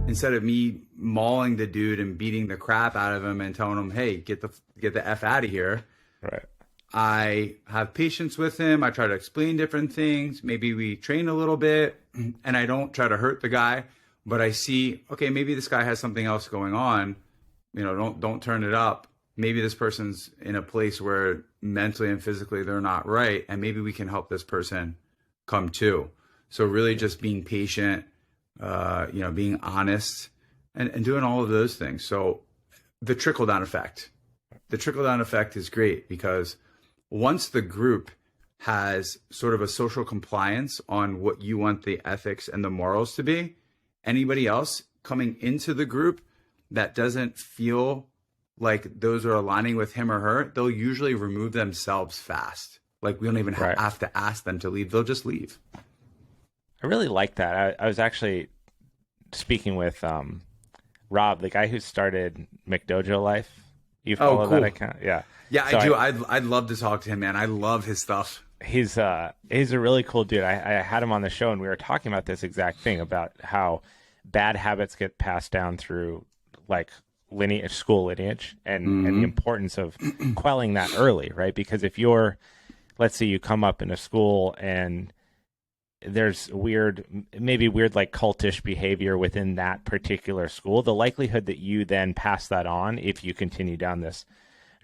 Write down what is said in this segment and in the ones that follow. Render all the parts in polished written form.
instead of me mauling the dude and beating the crap out of him and telling him, hey, get the F out of here. Right. I have patience with him. I try to explain different things. Maybe we train a little bit, and I don't try to hurt the guy, but I see, okay, maybe this guy has something else going on. Don't turn it up. Maybe this person's in a place where mentally and physically they're not right, and maybe we can help this person come to. So really just being patient, being honest, and doing all of those things. So the trickle-down effect. The trickle-down effect is great because once the group has sort of a social compliance on what you want the ethics and the morals to be, anybody else coming into the group that doesn't feel like those are aligning with him or her, they'll usually remove themselves fast. Like we don't even have to ask them to leave. They'll just leave. I really like that. I was actually speaking with Rob, the guy who started McDojo Life. You follow that account? Yeah. Yeah, so I do. I'd love to talk to him, man. I love his stuff. He's a really cool dude. I had him on the show and we were talking about this exact thing about how bad habits get passed down through like school lineage and the importance of quelling that early, right? Because if let's say you come up in a school and there's maybe weird like cultish behavior within that particular school, the likelihood that you then pass that on if you continue down this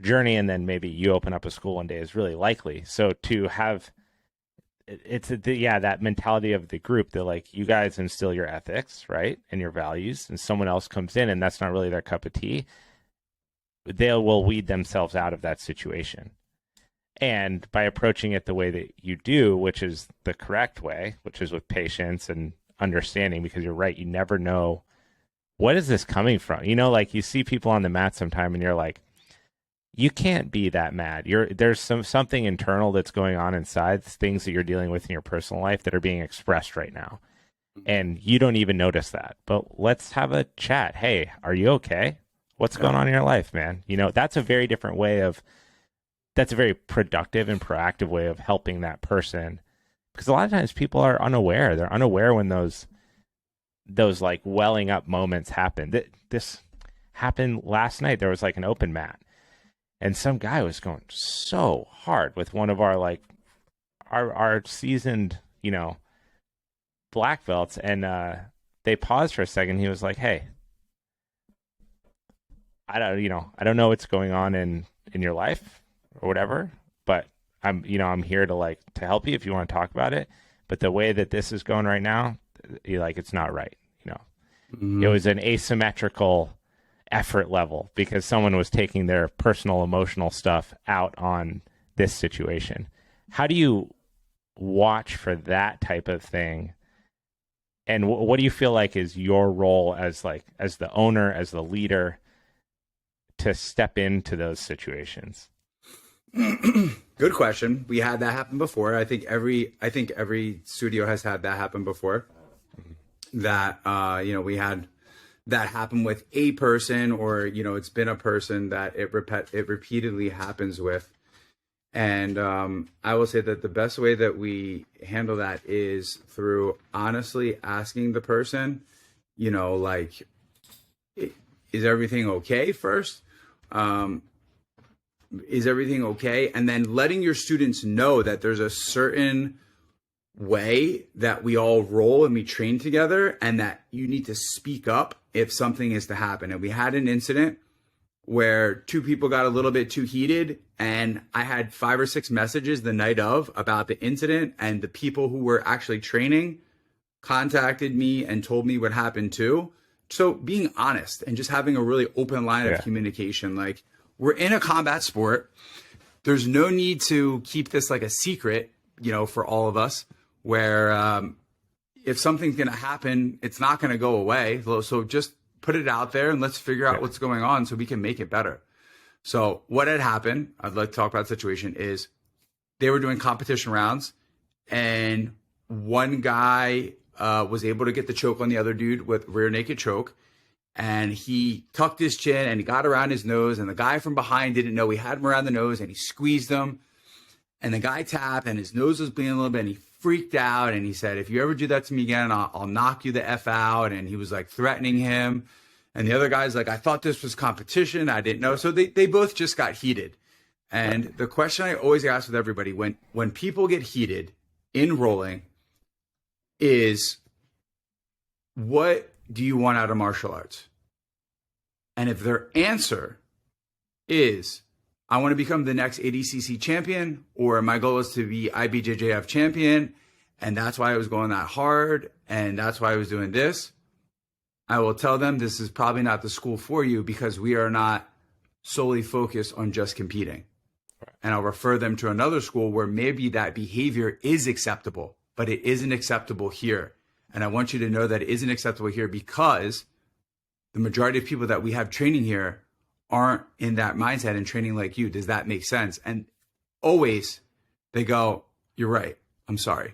journey and then maybe you open up a school one day is really likely. So to have that mentality of the group that like you guys instill your ethics, right, and your values, and someone else comes in and that's not really their cup of tea, they will weed themselves out of that situation. And by approaching it the way that you do, which is the correct way, which is with patience and understanding, because you're right, you never know what is this coming from. Like you see people on the mat sometime and you're like, you can't be that mad. There's something internal that's going on inside, things that you're dealing with in your personal life that are being expressed right now. And you don't even notice that. But let's have a chat. Hey, are you okay? What's going on in your life, man? That's a very different way that's a very productive and proactive way of helping that person. Because a lot of times people are unaware. They're unaware when those like welling up moments happen. This happened last night. There was like an open mat. And some guy was going so hard with one of our our seasoned, black belts. And they paused for a second. He was like, hey, I don't know what's going on in your life or whatever, but I'm here to help you if you want to talk about it. But the way that this is going right now, it's not right. It was an asymmetrical effort level because someone was taking their personal emotional stuff out on this situation. How do you watch for that type of thing? And what do you feel like is your role as the owner, as the leader, to step into those situations? Good question. We had that happen before. I think every studio has had that happen before. That we had that happen with a person, or it's been a person that it repeatedly happens with. And I will say that the best way that we handle that is through honestly asking the person, is everything okay first? Is everything okay? And then letting your students know that there's a certain way that we all roll and we train together, and that you need to speak up if something is to happen. And we had an incident where two people got a little bit too heated, and I had 5 or 6 messages the night of about the incident, and the people who were actually training contacted me and told me what happened too. So being honest and just having a really open line of communication, we're in a combat sport. There's no need to keep this like a secret, for all of us, where if something's going to happen, it's not going to go away. So just put it out there and let's figure out what's going on so we can make it better. So what had happened, I'd like to talk about the situation, is they were doing competition rounds, and one guy was able to get the choke on the other dude with rear naked choke. And he tucked his chin and he got around his nose, and the guy from behind didn't know he had him around the nose, and he squeezed him, and the guy tapped and his nose was bleeding a little bit, and he freaked out. And he said, if you ever do that to me again, I'll knock you the F out. And he was like threatening him. And the other guy's like, I thought this was competition. I didn't know. So they both just got heated. And the question I always ask with everybody when people get heated in rolling is, what do you want out of martial arts? And if their answer is, I want to become the next ADCC champion, or my goal is to be IBJJF champion, and that's why I was going that hard, and that's why I was doing this, I will tell them this is probably not the school for you, because we are not solely focused on just competing. And I'll refer them to another school where maybe that behavior is acceptable, but it isn't acceptable here. And I want you to know that it isn't acceptable here because the majority of people that we have training here aren't in that mindset and training like you. Does that make sense? And always they go, you're right. I'm sorry.